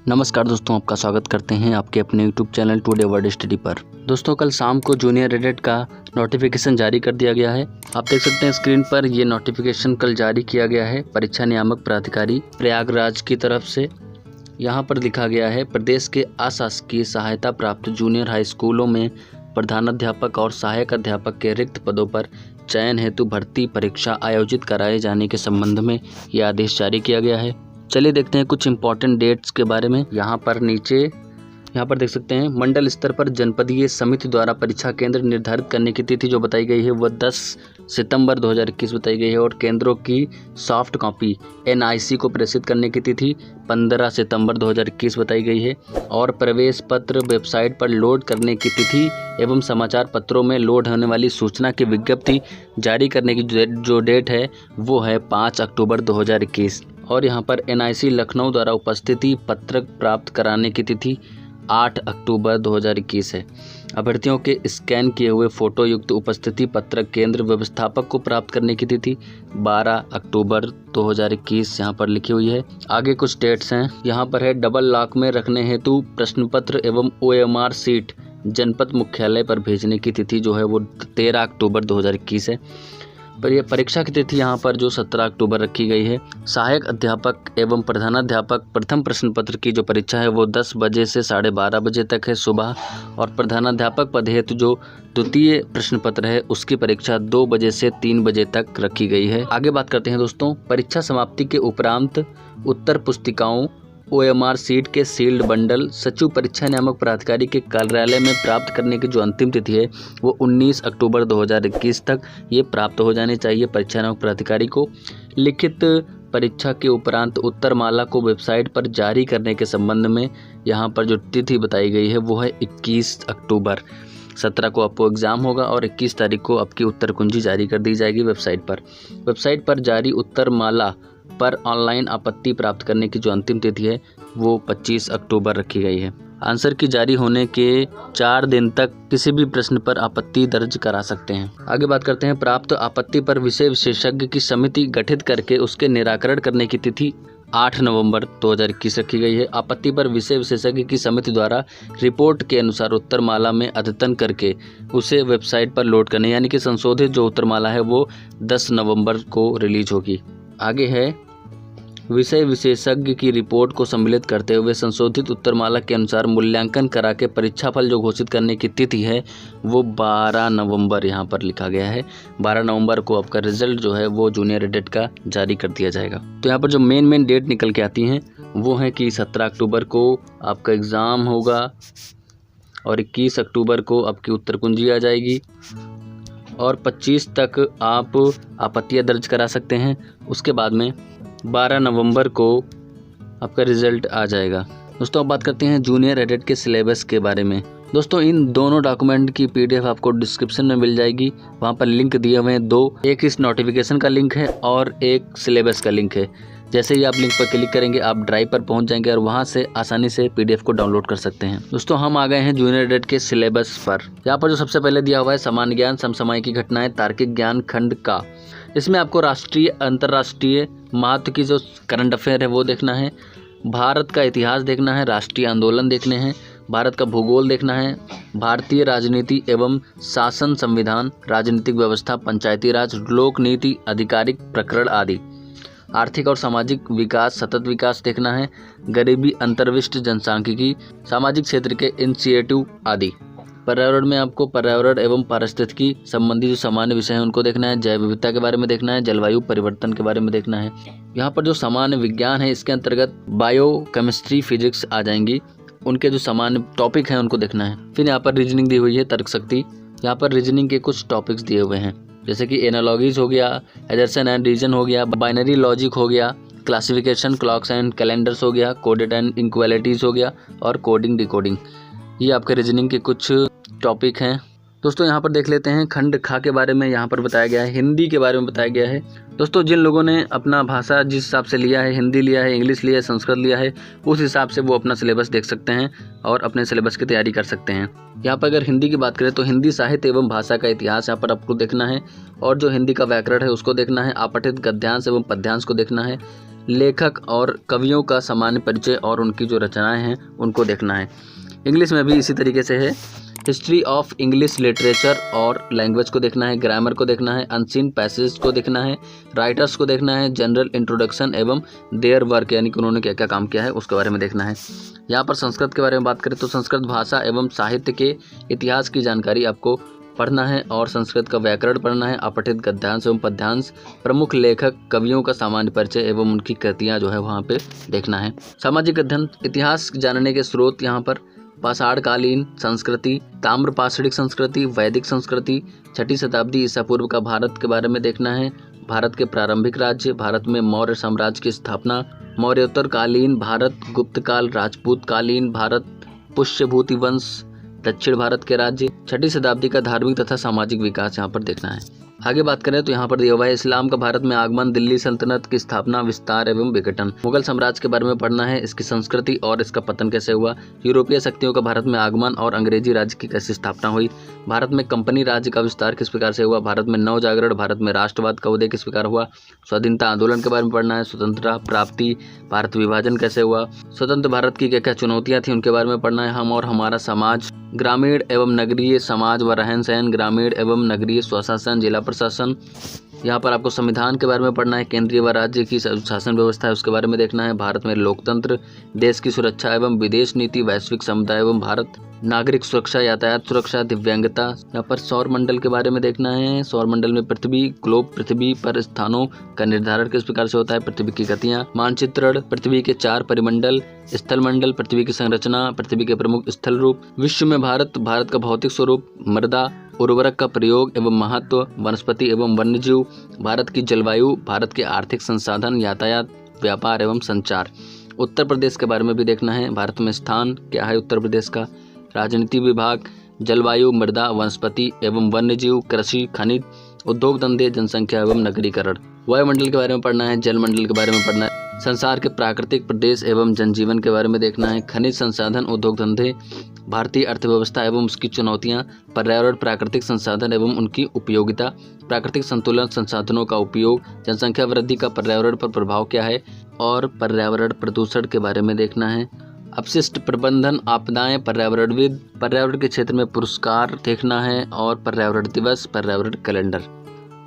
नमस्कार दोस्तों, आपका स्वागत करते हैं आपके अपने YouTube channel today word study पर। दोस्तों, कल शाम को जूनियर एडेड का नोटिफिकेशन जारी कर दिया गया है। आप देख सकते हैं स्क्रीन पर, ये नोटिफिकेशन कल जारी किया गया है परीक्षा नियामक प्राधिकारी प्रयागराज की तरफ से। यहाँ पर लिखा गया है, प्रदेश के अशासकीय सहायता प्राप्त जूनियर हाई स्कूलों में प्रधानाध्यापक और सहायक अध्यापक के रिक्त पदों पर चयन हेतु भर्ती परीक्षा आयोजित कराए जाने के संबंध में यह आदेश जारी किया गया है। चलिए देखते हैं कुछ इंपॉर्टेंट डेट्स के बारे में। यहाँ पर देख सकते हैं, मंडल स्तर पर जनपदीय समिति द्वारा परीक्षा केंद्र निर्धारित करने की तिथि जो बताई गई है वह 10 सितंबर 2021 बताई गई है और केंद्रों की सॉफ्ट कॉपी NIC को प्रेषित करने की तिथि 15 सितंबर 2021 बताई गई है और प्रवेश पत्र वेबसाइट पर लोड करने की तिथि एवं समाचार पत्रों में लोड होने वाली सूचना की विज्ञप्ति जारी करने की जो डेट है वो है 5 अक्टूबर 2021 और यहाँ पर NIC लखनऊ द्वारा उपस्थिति पत्रक प्राप्त कराने की तिथि 8 अक्टूबर 2021 है। अभ्यर्थियों के स्कैन किए हुए फोटो युक्त उपस्थिति पत्रक केंद्र व्यवस्थापक को प्राप्त करने की तिथि 12 अक्टूबर 2021 यहाँ पर लिखी हुई है। आगे कुछ डेट्स हैं, यहाँ पर है डबल लॉक में रखने हेतु प्रश्न पत्र एवं OMR सीट जनपद मुख्यालय पर भेजने की तिथि जो है वो 13 अक्टूबर 2021 है। पर यह परीक्षा की तिथि यहाँ पर जो 17 अक्टूबर रखी गई है। सहायक अध्यापक एवं प्रधानाध्यापक प्रथम प्रश्न पत्र की जो परीक्षा है वो 10 बजे से 12:30 बजे तक है सुबह और प्रधानाध्यापक पद हेतु जो द्वितीय प्रश्न पत्र है उसकी परीक्षा 2 बजे से 3 बजे तक रखी गई है। आगे बात करते हैं दोस्तों, परीक्षा समाप्ति के उपरांत उत्तर पुस्तिकाओं OMR सीट के सील्ड बंडल सचिव परीक्षा नियामक प्राधिकारी के कार्यालय में प्राप्त करने की जो अंतिम तिथि है वो 19 अक्टूबर 2021 तक ये प्राप्त हो जानी चाहिए परीक्षा नियामक प्राधिकारी को। लिखित परीक्षा के उपरांत उत्तरमाला को वेबसाइट पर जारी करने के संबंध में यहाँ पर जो तिथि बताई गई है वो है 21 अक्टूबर। 17 को आपको एग्ज़ाम होगा और 21 तारीख को आपकी उत्तर कुंजी जारी कर दी जाएगी वेबसाइट पर जारी उत्तरमाला पर ऑनलाइन आपत्ति प्राप्त करने की जो अंतिम तिथि है वो 25 अक्टूबर रखी गई है। आंसर की जारी होने के 4 दिन तक किसी भी प्रश्न पर आपत्ति दर्ज करा सकते हैं। आगे बात करते हैं, प्राप्त आपत्ति पर विषय विशेषज्ञ की समिति गठित करके उसके निराकरण करने की तिथि 8 नवंबर 2021 रखी गई है। आपत्ति पर विषय विशेषज्ञ की समिति द्वारा रिपोर्ट के अनुसार उत्तरमाला में अद्यतन करके उसे वेबसाइट पर लोड करने यानी कि संशोधित जो उत्तरमाला है वो 10 नवंबर को रिलीज होगी। आगे है, विषय विशेषज्ञ की रिपोर्ट को सम्मिलित करते हुए संशोधित उत्तरमाला के अनुसार मूल्यांकन करा के परीक्षाफल जो घोषित करने की तिथि है वो 12 नवंबर यहाँ पर लिखा गया है। 12 नवंबर को आपका रिजल्ट जो है वो जूनियर एडेड का जारी कर दिया जाएगा। तो यहाँ पर जो मेन डेट निकल के आती हैं वो है कि 17 अक्टूबर को आपका एग्ज़ाम होगा और 21 अक्टूबर को आपकी उत्तर कुंजी आ जाएगी और 25 तक आप आपत्तियाँ दर्ज करा सकते हैं। उसके बाद में 12 नवंबर को आपका रिज़ल्ट आ जाएगा। दोस्तों, अब बात करते हैं जूनियर एडेड के सिलेबस के बारे में। दोस्तों, इन दोनों डॉक्यूमेंट की PDF आपको डिस्क्रिप्शन में मिल जाएगी। वहाँ पर लिंक दिए हुए हैं 2, एक इस नोटिफिकेशन का लिंक है और एक सिलेबस का लिंक है। जैसे ही आप लिंक पर क्लिक करेंगे आप ड्राइव पर पहुंच जाएंगे और वहां से आसानी से PDF को डाउनलोड कर सकते हैं। दोस्तों, हम आ गए हैं जूनियर एडेड के सिलेबस पर। यहाँ पर जो सबसे पहले दिया हुआ है सामान्य ज्ञान, समसामयिकी घटनाएं, तार्किक ज्ञान खंड का। इसमें आपको राष्ट्रीय अंतर्राष्ट्रीय महत्व की जो करंट अफेयर है वो देखना है, भारत का इतिहास देखना है, राष्ट्रीय आंदोलन देखने हैं, भारत का भूगोल देखना है, भारतीय राजनीति एवं शासन संविधान, राजनीतिक व्यवस्था, पंचायती राज, लोक नीति, आधिकारिक प्रकरण आदि, आर्थिक और सामाजिक विकास, सतत विकास देखना है, गरीबी, अंतर्विष्ट जनसांख्यिकी, सामाजिक क्षेत्र के इनिशिएटिव आदि। पर्यावरण में आपको पर्यावरण एवं पारिस्थितिकी संबंधी जो सामान्य विषय हैं उनको देखना है, जैव विविधता के बारे में देखना है, जलवायु परिवर्तन के बारे में देखना है। यहाँ पर जो सामान्य विज्ञान है इसके अंतर्गत बायो केमिस्ट्री, फिजिक्स आ जाएंगी, उनके जो सामान्य टॉपिक हैं उनको देखना है। फिर यहाँ पर रीजनिंग दी हुई है, तर्क शक्ति। यहाँ पर रीजनिंग के कुछ टॉपिक्स दिए हुए हैं जैसे कि एनालॉजीज हो गया, एजर्सन एंड रीजन हो गया, बाइनरी लॉजिक हो गया, क्लासिफिकेशन, क्लॉक्स एंड कैलेंडर्स हो गया, कोडेड एंड इनक्वालिटीज़ हो गया और कोडिंग डिकोडिंग। ये आपके रीजनिंग के कुछ टॉपिक हैं। दोस्तों यहाँ पर देख लेते हैं खंड खा के बारे में यहाँ पर बताया गया है, हिंदी के बारे में बताया गया है। दोस्तों जिन लोगों ने अपना भाषा जिस हिसाब से लिया है, हिंदी लिया है, इंग्लिश लिया है, संस्कृत लिया है, उस हिसाब से वो अपना सिलेबस देख सकते हैं और अपने सिलेबस की तैयारी कर सकते हैं। यहाँ पर अगर हिंदी की बात करें तो हिंदी साहित्य एवं भाषा का इतिहास यहाँ पर आपको देखना है, और जो हिंदी का व्याकरण है उसको देखना है, अपठित गद्यांश एवं पद्यांश को देखना है, लेखक और कवियों का सामान्य परिचय और उनकी जो रचनाएँ हैं उनको देखना है। इंग्लिश में भी इसी तरीके से है, हिस्ट्री ऑफ इंग्लिश लिटरेचर और लैंग्वेज को देखना है, ग्रामर को देखना है, अनसीन पैसेज को देखना है, राइटर्स को देखना है, जनरल इंट्रोडक्शन एवं देयर वर्क यानी कि उन्होंने क्या क्या काम किया है उसके बारे में देखना है। यहाँ पर संस्कृत के बारे में बात करें तो संस्कृत भाषा एवं साहित्य के इतिहास की जानकारी आपको पढ़ना है और संस्कृत का व्याकरण पढ़ना है, अपठित गद्यांश एवं पद्यांश, प्रमुख लेखक कवियों का सामान्य परिचय एवं उनकी कृतियाँ जो है वहाँ पे देखना है। सामाजिक अध्ययन, इतिहास जानने के स्रोत यहाँ पर पाषाणकालीन संस्कृति, ताम्रपाषाणिक संस्कृति, वैदिक संस्कृति, 6ठी शताब्दी ईसा पूर्व का भारत के बारे में देखना है, भारत के प्रारंभिक राज्य, भारत में मौर्य साम्राज्य की स्थापना, मौर्योत्तर कालीन भारत, गुप्त काल, राजपूत कालीन भारत, पुष्यभूति वंश, दक्षिण भारत के राज्य, 6ठी शताब्दी का धार्मिक तथा सामाजिक विकास यहाँ पर देखना है। आगे बात करें तो यहाँ पर दिया हुआ है इस्लाम का भारत में आगमन, दिल्ली सल्तनत की स्थापना, विस्तार एवं विघटन, मुगल साम्राज्य के बारे में पढ़ना है, इसकी संस्कृति और इसका पतन कैसे हुआ, यूरोपीय शक्तियों का भारत में आगमन और अंग्रेजी राज्य की कैसी स्थापना हुई, भारत में कंपनी राज्य का विस्तार किस प्रकार से हुआ, भारत में नव जागरण, भारत में राष्ट्रवाद का उदय किस प्रकार हुआ, स्वाधीनता आंदोलन के बारे में पढ़ना है, स्वतंत्रता प्राप्ति, भारत विभाजन कैसे हुआ, स्वतंत्र भारत की क्या क्या चुनौतियाँ थी उनके बारे में पढ़ना है, हम और हमारा समाज, ग्रामीण एवं नगरीय समाज व रहन सहन, ग्रामीण एवं नगरीय स्वशासन, जिला प्रशासन। यहाँ पर आपको संविधान के बारे में पढ़ना है, केंद्रीय व राज्य की शासन व्यवस्था है उसके बारे में देखना है, भारत में लोकतंत्र, देश की सुरक्षा एवं विदेश नीति, वैश्विक समुदाय एवं भारत, नागरिक सुरक्षा, यातायात सुरक्षा, दिव्यांगता। यहाँ पर सौर मंडल के बारे में देखना है, सौर मंडल में पृथ्वी, ग्लोब, पृथ्वी पर स्थानों का निर्धारण किस प्रकार से होता है, पृथ्वी की गतियाँ, मानचित्रण, पृथ्वी के 4 परिमंडल, स्थल मंडल, पृथ्वी की संरचना, पृथ्वी के प्रमुख स्थल रूप, विश्व में भारत, भारत का भौतिक स्वरूप, मृदा, उर्वरक का प्रयोग एवं महत्व, वनस्पति एवं वन्यजीव, भारत की जलवायु, भारत के आर्थिक संसाधन, यातायात, व्यापार एवं संचार। उत्तर प्रदेश के बारे में भी देखना है, भारत में स्थान क्या है उत्तर प्रदेश का, राजनीति विभाग, जलवायु, मृदा, वनस्पति एवं वन्यजीव, कृषि, खनिज, उद्योग धंधे, जनसंख्या एवं नगरीकरण। वायुमंडल के बारे में पढ़ना है, जलमंडल के बारे में पढ़ना है, संसार के प्राकृतिक प्रदेश एवं जनजीवन के बारे में देखना है, खनिज संसाधन, उद्योग धंधे, भारतीय अर्थव्यवस्था एवं उसकी चुनौतियां, पर्यावरण, प्राकृतिक संसाधन एवं उनकी उपयोगिता, प्राकृतिक संतुलन, संसाधनों का उपयोग, जनसंख्या वृद्धि का पर्यावरण पर प्रभाव क्या है और पर्यावरण प्रदूषण के बारे में देखना है, अपशिष्ट प्रबंधन, आपदाएं, पर्यावरणविद, पर्यावरण के क्षेत्र में पुरस्कार देखना है और पर्यावरण दिवस, पर्यावरण कैलेंडर।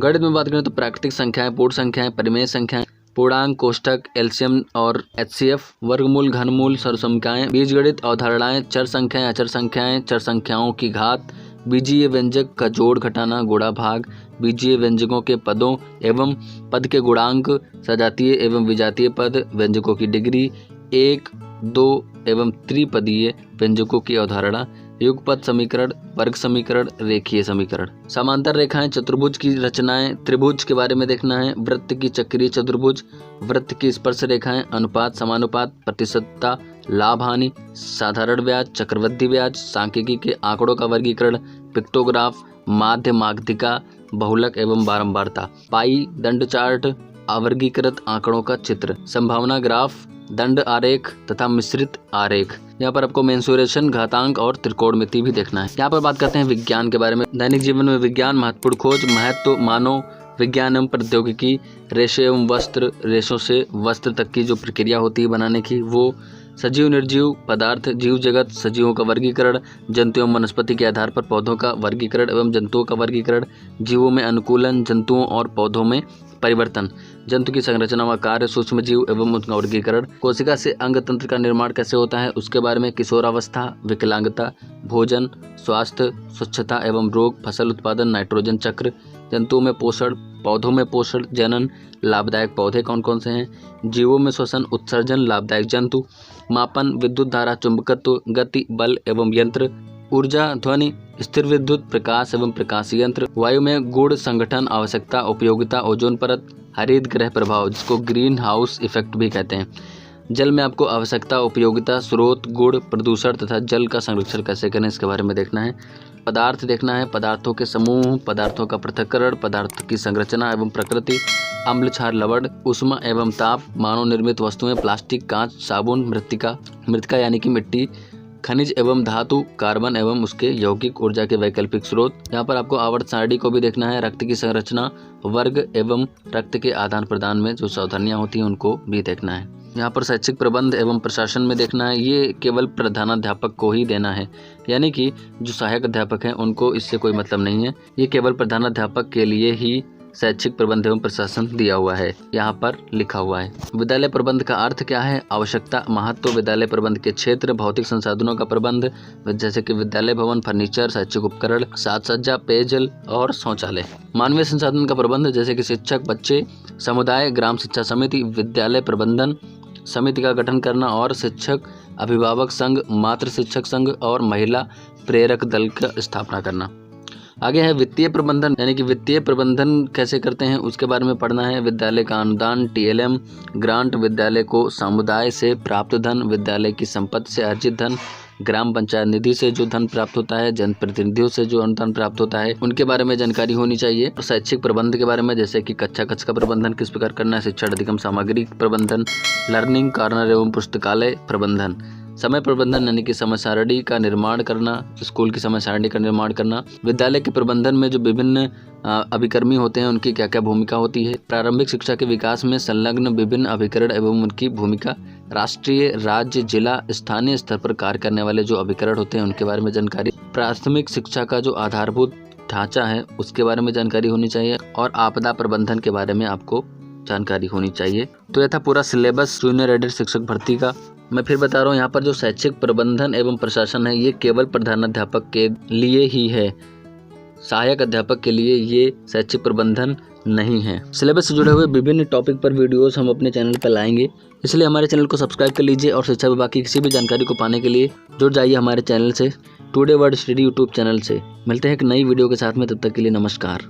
गणित में बात करें तो प्राकृतिक संख्याएं, पूर्ण संख्याएं, परिमेय संख्याएं, पूर्णांक, कोष्ठक, एलसीएम और एचसीएफ, वर्गमूल, घनमूल, सर्वसंख्याएं, बीजगणित, अवधारणाएं, चर संख्याएं, अचर संख्याएं, चर संख्याओं की घात, बीजीय व्यंजक का जोड़ घटाना, गुणा भाग, बीजीय व्यंजकों के पदों एवं पद के गुणांक, सजातीय एवं विजातीय पद, व्यंजकों की डिग्री, 1, 2 एवं त्रिपदीय व्यंजकों की अवधारणा, युगपत समीकरण, वर्ग समीकरण, रेखीय समीकरण, समांतर रेखाएं, चतुर्भुज की रचनाएं, त्रिभुज के बारे में देखना है, वृत्त की चक्रीय चतुर्भुज, वृत्त की स्पर्श रेखाएं, अनुपात, समानुपात, प्रतिशतता, लाभ हानि, साधारण ब्याज, चक्रवृद्धि ब्याज, सांख्यिकी के आंकड़ों का वर्गीकरण, पिक्टोग्राफ, माध्य माध्यिका, बहुलक एवं बारंबारता, पाई, दंड चार्ट, अवर्गीकृत आंकड़ों का चित्र, संभावना ग्राफ, दंड आरेख तथा मिश्रित आरेख। यहाँ पर आपको मेंसुरेशन, घातांक और त्रिकोणमिति भी देखना है। यहाँ पर बात करते हैं विज्ञान के बारे में। दैनिक जीवन में विज्ञान, महत्वपूर्ण खोज, महत्व, मानव विज्ञान एवं प्रौद्योगिकी, रेशे एवं वस्त्र, रेशों से वस्त्र तक की जो प्रक्रिया होती है बनाने की वो, सजीव निर्जीव पदार्थ, जीव जगत, सजीवों का वर्गीकरण, जंतु एवं वनस्पति के आधार पर पौधों का वर्गीकरण एवं जंतुओं का वर्गीकरण, जीवों में अनुकूलन, जंतुओं और पौधों में परिवर्तन, जंतु की संरचना व कार्य, सूक्ष्म जीव एवं उनका वर्गीकरण, कोशिका से अंग तंत्र का निर्माण कैसे होता है उसके बारे में, किशोरावस्था, विकलांगता, भोजन, स्वास्थ्य, स्वच्छता एवं रोग, फसल उत्पादन, नाइट्रोजन चक्र, जंतुओं में पोषण, पौधों में पोषण, जनन, लाभदायक पौधे कौन कौन से हैं, जीवों में श्वसन, उत्सर्जन, लाभदायक जंतु, मापन, विद्युत धारा, चुंबकत्व, गति, बल एवं यंत्र, ऊर्जा, ध्वनि, स्थिर विद्युत, प्रकाश एवं प्रकाश यंत्र, वायु में गुण, संगठन, आवश्यकता, उपयोगिता, ओजोन परत, हरित ग्रह प्रभाव जिसको ग्रीन हाउस इफेक्ट भी कहते हैं, जल में आपको आवश्यकता, उपयोगिता, स्रोत, गुण, प्रदूषण तथा जल का संरक्षण कैसे करें इसके बारे में देखना है। पदार्थ देखना है, पदार्थों के समूह, पदार्थों का पृथक्करण, पदार्थ की संरचना एवं प्रकृति, अम्ल, क्षार, लवण, ऊष्मा एवं ताप, मानव निर्मित वस्तुएं, प्लास्टिक, कांच, साबुन, मृतिका यानी कि मिट्टी, खनिज एवं धातु, कार्बन एवं उसके यौगिक, ऊर्जा के वैकल्पिक स्रोत। यहाँ पर आपको आवर्त सारणी को भी देखना है, रक्त की संरचना, वर्ग एवं रक्त के आदान प्रदान में जो सावधानियां होती हैं उनको भी देखना है। यहाँ पर शैक्षिक प्रबंध एवं प्रशासन में देखना है, ये केवल प्रधानाध्यापक को ही देना है, यानी कि जो सहायक अध्यापक हैं उनको इससे कोई मतलब नहीं है। ये केवल प्रधानाध्यापक के लिए ही शैक्षिक प्रबंध एवं प्रशासन दिया हुआ है, यहाँ पर लिखा हुआ है। विद्यालय प्रबंध का अर्थ क्या है? आवश्यकता, महत्व, विद्यालय प्रबंध के क्षेत्र, भौतिक संसाधनों का प्रबंध जैसे कि विद्यालय भवन, फर्नीचर, शैक्षिक उपकरण, साज सज्जा, पेयजल और शौचालय। मानवीय संसाधन का प्रबंध जैसे कि शिक्षक, बच्चे, समुदाय, ग्राम शिक्षा समिति, विद्यालय प्रबंधन समिति का गठन करना और शिक्षक अभिभावक संघ, मातृ शिक्षक संघ और महिला प्रेरक दल का स्थापना करना। आगे है वित्तीय प्रबंधन, यानी कि वित्तीय प्रबंधन कैसे करते हैं उसके बारे में पढ़ना है। विद्यालय का अनुदान, TLM, ग्रांट, विद्यालय को समुदाय से प्राप्त धन, विद्यालय की संपत्ति से अर्जित धन, ग्राम पंचायत निधि से जो धन प्राप्त होता है, जनप्रतिनिधियों से जो अनुदान प्राप्त होता है, उनके बारे में जानकारी होनी चाहिए। और शैक्षिक प्रबंध के बारे में जैसे कि कक्षा कक्ष का प्रबंधन किस प्रकार करना है, शिक्षण अधिगम सामग्री प्रबंधन, लर्निंग कॉर्नर एवं पुस्तकालय प्रबंधन, समय प्रबंधन यानी कि समय सारणी का निर्माण करना, स्कूल की समय सारणी का निर्माण करना, विद्यालय के प्रबंधन में जो विभिन्न अभिकर्मी होते हैं उनकी क्या क्या भूमिका होती है, प्रारंभिक शिक्षा के विकास में संलग्न विभिन्न अभिकरण एवं उनकी भूमिका, राष्ट्रीय, राज्य, जिला, स्थानीय स्तर पर कार्य करने वाले जो अभिकरण होते हैं उनके बारे में जानकारी, प्राथमिक शिक्षा का जो आधारभूत ढांचा है उसके बारे में जानकारी होनी चाहिए और आपदा प्रबंधन के बारे में आपको जानकारी होनी चाहिए। तो यह था पूरा सिलेबस जूनियर एडेड शिक्षक भर्ती का। मैं फिर बता रहा हूँ, यहाँ पर जो शैक्षिक प्रबंधन एवं प्रशासन है ये केवल प्रधानाध्यापक के लिए ही है, सहायक अध्यापक के लिए ये शैक्षिक प्रबंधन नहीं है। सिलेबस से जुड़े हुए विभिन्न टॉपिक पर वीडियोस हम अपने चैनल पर लाएंगे, इसलिए हमारे चैनल को सब्सक्राइब कर लीजिए और शिक्षा विभाग की किसी भी जानकारी को पाने के लिए जुड़ जाइए हमारे चैनल से, today word study YouTube channel से। मिलते हैं एक नई वीडियो के साथ में, तब तक के लिए नमस्कार।